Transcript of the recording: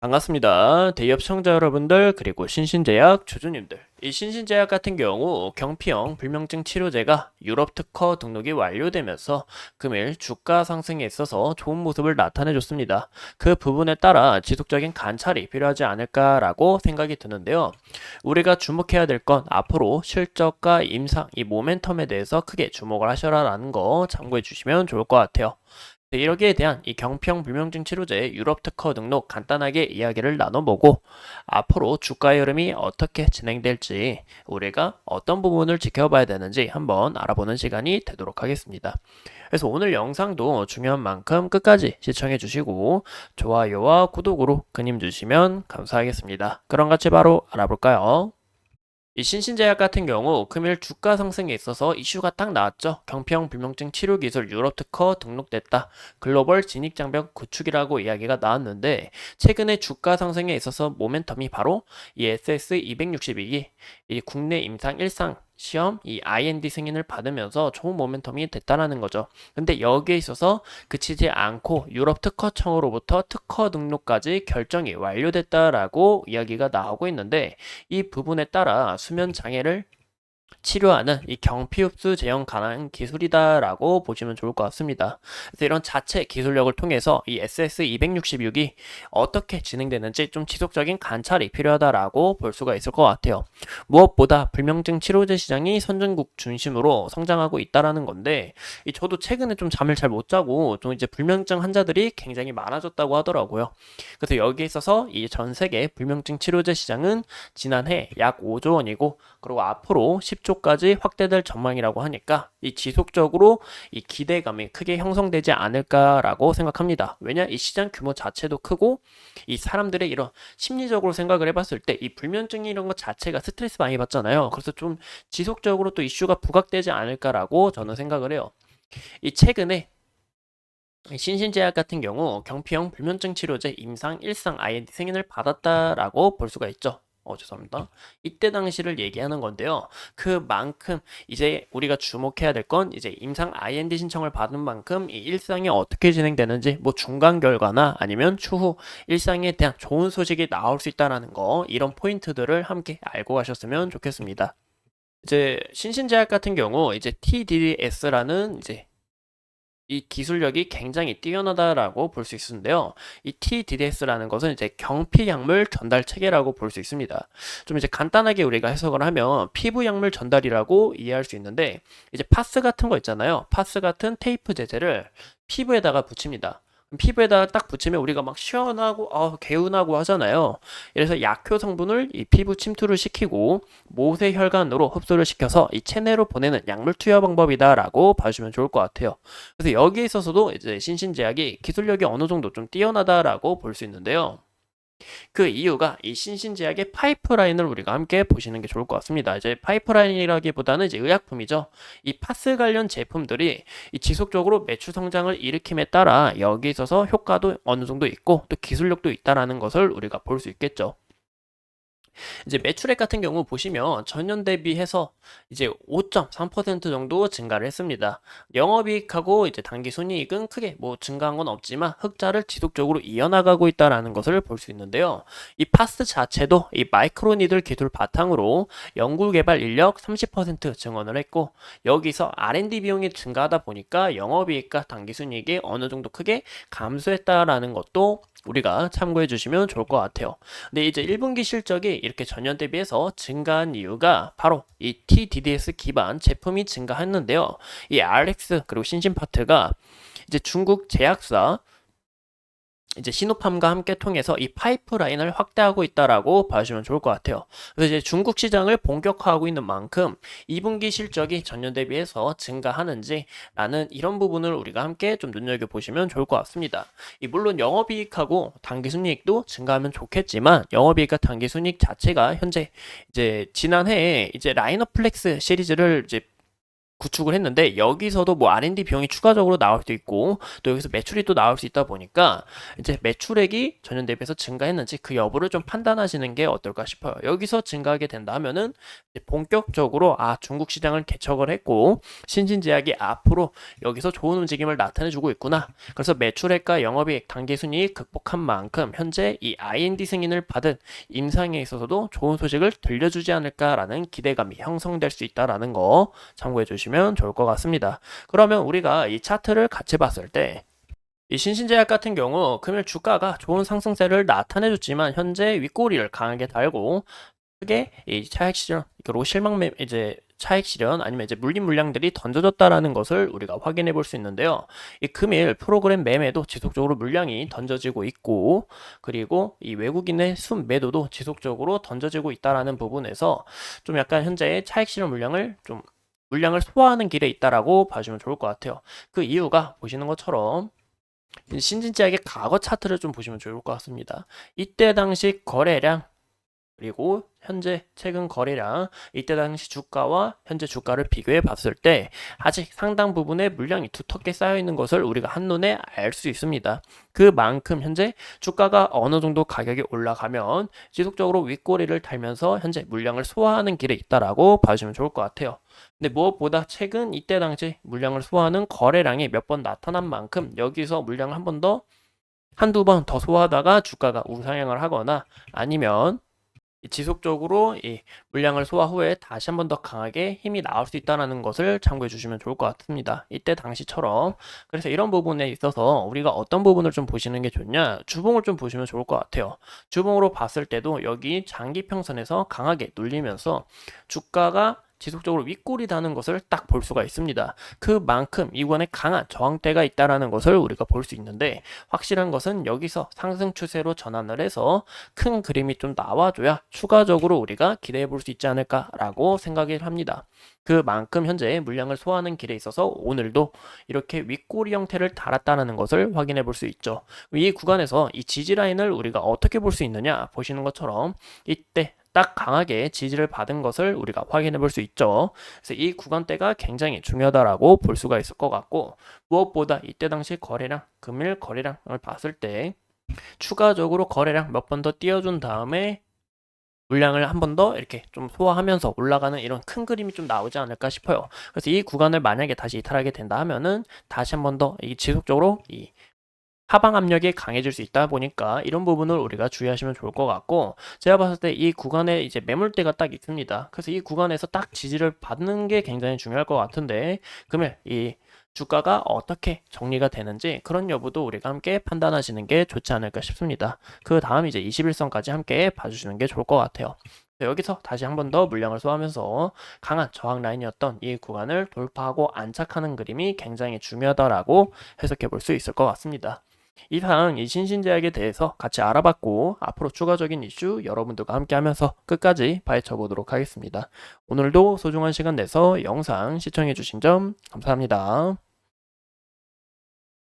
반갑습니다. 대기업 시청자 여러분들 그리고 신신제약 주주님들. 이 신신제약 같은 경우 경피형 불면증 치료제가 유럽 특허 등록이 완료되면서 금일 주가 상승에 있어서 좋은 모습을 나타내줬습니다. 그 부분에 따라 지속적인 관찰이 필요하지 않을까라고 생각이 드는데요. 우리가 주목해야 될 건 앞으로 실적과 임상, 이 모멘텀에 대해서 크게 주목을 하셔라라는 거 참고해 주시면 좋을 것 같아요. 네, 여기에 대한 이 경피형 불면증 치료제 유럽 특허 등록 간단하게 이야기를 나눠보고 앞으로 주가의 흐름이 어떻게 진행될지 우리가 어떤 부분을 지켜봐야 되는지 한번 알아보는 시간이 되도록 하겠습니다. 그래서 오늘 영상도 중요한 만큼 끝까지 시청해 주시고 좋아요와 구독으로 그님 주시면 감사하겠습니다. 그럼 같이 바로 알아볼까요? 이 신신제약 같은 경우 금일 주가 상승에 있어서 이슈가 딱 나왔죠. 경피형 불면증 치료 기술 유럽 특허 등록됐다. 글로벌 진입 장벽 구축이라고 이야기가 나왔는데 최근에 주가 상승에 있어서 모멘텀이 바로 이 SS262기 이 국내 임상 1상 시험 이 IND 승인을 받으면서 좋은 모멘텀이 됐다라는 거죠. 근데 여기에 있어서 그치지 않고 유럽 특허청으로부터 특허 등록까지 결정이 완료됐다라고 이야기가 나오고 있는데 이 부분에 따라 수면 장애를 치료하는 이 경피흡수 제형 가능 기술이다라고 보시면 좋을 것 같습니다. 그래서 이런 자체 기술력을 통해서 이 SS266이 어떻게 진행되는지 좀 지속적인 관찰이 필요하다라고 볼 수가 있을 것 같아요. 무엇보다 불면증 치료제 시장이 선진국 중심으로 성장하고 있다라는 건데 저도 최근에 좀 잠을 잘 못 자고 좀 이제 불면증 환자들이 굉장히 많아졌다고 하더라고요. 그래서 여기에 있어서 이 전 세계 불면증 치료제 시장은 지난해 약 5조 원이고 그리고 앞으로 10조까지 확대될 전망이라고 하니까 이 지속적으로 이 기대감이 크게 형성되지 않을까라고 생각합니다. 왜냐 이 시장 규모 자체도 크고 이 사람들의 이런 심리적으로 생각을 해봤을 때 이 불면증 이런 것 자체가 스트레스 많이 받잖아요. 그래서 좀 지속적으로 또 이슈가 부각되지 않을까라고 저는 생각을 해요. 이 최근에 신신제약 같은 경우 경피형 불면증 치료제 임상 1상 IND 승인을 받았다라고 볼 수가 있죠. 죄송합니다. 이때 당시를 얘기하는 건데요. 그만큼 이제 우리가 주목해야 될 건 이제 임상 IND 신청을 받은 만큼 이 일상이 어떻게 진행되는지 뭐 중간 결과나 아니면 추후 일상에 대한 좋은 소식이 나올 수 있다라는 거 이런 포인트들을 함께 알고 가셨으면 좋겠습니다. 이제 신신제약 같은 경우 이제 TDS라는 이제 이 기술력이 굉장히 뛰어나다라고 볼 수 있는데요. 이 TDS라는 것은 이제 경피 약물 전달 체계라고 볼 수 있습니다. 좀 이제 간단하게 우리가 해석을 하면 피부 약물 전달이라고 이해할 수 있는데 이제 파스 같은 거 있잖아요. 파스 같은 테이프 제제를 피부에다가 붙입니다. 피부에다 딱 붙이면 우리가 막 시원하고 개운하고 하잖아요. 그래서 약효 성분을 이 피부 침투를 시키고 모세 혈관으로 흡수를 시켜서 이 체내로 보내는 약물 투여 방법이다라고 봐주면 좋을 것 같아요. 그래서 여기에 있어서도 이제 신신제약이 기술력이 어느 정도 좀 뛰어나다라고 볼 수 있는데요. 그 이유가 이 신신제약의 파이프라인을 우리가 함께 보시는 게 좋을 것 같습니다. 이제 파이프라인이라기보다는 이제 의약품이죠. 이 파스 관련 제품들이 이 지속적으로 매출 성장을 일으킴에 따라 여기 있어서 효과도 어느 정도 있고 또 기술력도 있다라는 것을 우리가 볼 수 있겠죠. 이제 매출액 같은 경우 보시면 전년 대비해서 이제 5.3% 정도 증가를 했습니다. 영업이익하고 이제 단기순이익은 크게 뭐 증가한 건 없지만 흑자를 지속적으로 이어나가고 있다라는 것을 볼 수 있는데요. 이 파스 자체도 이 마이크로니들 기술 바탕으로 연구개발 인력 30% 증원을 했고 여기서 R&D 비용이 증가하다 보니까 영업이익과 단기순이익이 어느 정도 크게 감소했다라는 것도 우리가 참고해 주시면 좋을 것 같아요. 근데 이제 1분기 실적이 이렇게 전년 대비해서 증가한 이유가 바로 이 TDDS 기반 제품이 증가했는데요. 이 RX 그리고 신신파트가 이제 중국 제약사 이제 시노팜과 함께 통해서 이 파이프라인을 확대하고 있다라고 봐주시면 좋을 것 같아요. 그래서 이제 중국 시장을 본격화하고 있는 만큼 2분기 실적이 전년 대비해서 증가하는지 라는 이런 부분을 우리가 함께 좀 눈여겨보시면 좋을 것 같습니다. 물론 영업이익하고 당기순이익도 증가하면 좋겠지만 영업이익과 당기순이익 자체가 현재 이제 지난해에 이제 라이너 플렉스 시리즈를 이제 구축을 했는데 여기서도 뭐 R&D 비용이 추가적으로 나올 수도 있고 또 여기서 매출이 또 나올 수 있다 보니까 이제 매출액이 전년 대비해서 증가했는지 그 여부를 좀 판단하시는 게 어떨까 싶어요. 여기서 증가하게 된다 하면은 이제 본격적으로 중국 시장을 개척을 했고 신진제약이 앞으로 여기서 좋은 움직임을 나타내주고 있구나. 그래서 매출액과 영업이익, 당기순이익 극복한 만큼 현재 이 R&D 승인을 받은 임상에 있어서도 좋은 소식을 들려주지 않을까라는 기대감이 형성될 수 있다라는 거 참고해 주시면 좋을 것 같습니다. 그러면 우리가 이 차트를 같이 봤을 때 이 신신제약 같은 경우 금일 주가가 좋은 상승세를 나타내줬지만 현재 윗꼬리를 강하게 달고 크게 이 차익 실현 그리고 이제 차익 실현 아니면 이제 물린 물량들이 던져졌다라는 것을 우리가 확인해 볼 수 있는데요. 이 금일 프로그램 매매도 지속적으로 물량이 던져지고 있고 그리고 이 외국인의 순매도도 지속적으로 던져지고 있다라는 부분에서 좀 약간 현재 차익 실현 물량을 소화하는 길에 있다라고 봐주면 좋을 것 같아요. 그 이유가 보시는 것처럼 신진제약의 과거 차트를 좀 보시면 좋을 것 같습니다. 이때 당시 거래량 그리고 현재 최근 거래량 이때 당시 주가와 현재 주가를 비교해 봤을 때 아직 상당 부분의 물량이 두텁게 쌓여 있는 것을 우리가 한눈에 알 수 있습니다. 그만큼 현재 주가가 어느 정도 가격이 올라가면 지속적으로 윗꼬리를 달면서 현재 물량을 소화하는 길에 있다라고 봐주면 좋을 것 같아요. 근데 무엇보다 최근 이때 당시 물량을 소화하는 거래량이 몇 번 나타난 만큼 여기서 물량을 한두 번 더 소화하다가 주가가 우상향을 하거나 아니면 지속적으로 이 물량을 소화 후에 다시 한 번 더 강하게 힘이 나올 수 있다는 것을 참고해 주시면 좋을 것 같습니다. 이때 당시처럼. 그래서 이런 부분에 있어서 우리가 어떤 부분을 좀 보시는 게 좋냐? 주봉을 좀 보시면 좋을 것 같아요. 주봉으로 봤을 때도 여기 장기 평선에서 강하게 눌리면서 주가가 지속적으로 윗골이 다는 것을 딱 볼 수가 있습니다. 그만큼 이번에 강한 저항대가 있다라는 것을 우리가 볼 수 있는데 확실한 것은 여기서 상승 추세로 전환을 해서 큰 그림이 좀 나와줘야 추가적으로 우리가 기대해 볼 수 있지 않을까라고 생각을 합니다. 그만큼 현재 물량을 소화하는 길에 있어서 오늘도 이렇게 윗꼬리 형태를 달았다는 것을 확인해 볼 수 있죠. 이 구간에서 이 지지 라인을 우리가 어떻게 볼 수 있느냐 보시는 것처럼 이때 딱 강하게 지지를 받은 것을 우리가 확인해 볼 수 있죠. 그래서 이 구간대가 굉장히 중요하다라고 볼 수가 있을 것 같고 무엇보다 이때 당시 거래량, 금일 거래량을 봤을 때 추가적으로 거래량 몇 번 더 띄워준 다음에 물량을 한 번 더 이렇게 좀 소화하면서 올라가는 이런 큰 그림이 좀 나오지 않을까 싶어요. 그래서 이 구간을 만약에 다시 이탈하게 된다 하면은 다시 한 번 더 지속적으로 이 하방 압력이 강해질 수 있다 보니까 이런 부분을 우리가 주의하시면 좋을 것 같고 제가 봤을 때 이 구간에 이제 매물대가 딱 있습니다. 그래서 이 구간에서 딱 지지를 받는 게 굉장히 중요할 것 같은데 금일 이 주가가 어떻게 정리가 되는지 그런 여부도 우리가 함께 판단하시는 게 좋지 않을까 싶습니다. 그 다음 이제 21선까지 함께 봐주시는 게 좋을 것 같아요. 여기서 다시 한 번 더 물량을 소화하면서 강한 저항 라인이었던 이 구간을 돌파하고 안착하는 그림이 굉장히 중요하다라고 해석해 볼 수 있을 것 같습니다. 이상 이 신신제약에 대해서 같이 알아봤고 앞으로 추가적인 이슈 여러분들과 함께 하면서 끝까지 파헤쳐 보도록 하겠습니다. 오늘도 소중한 시간 내서 영상 시청해 주신 점 감사합니다.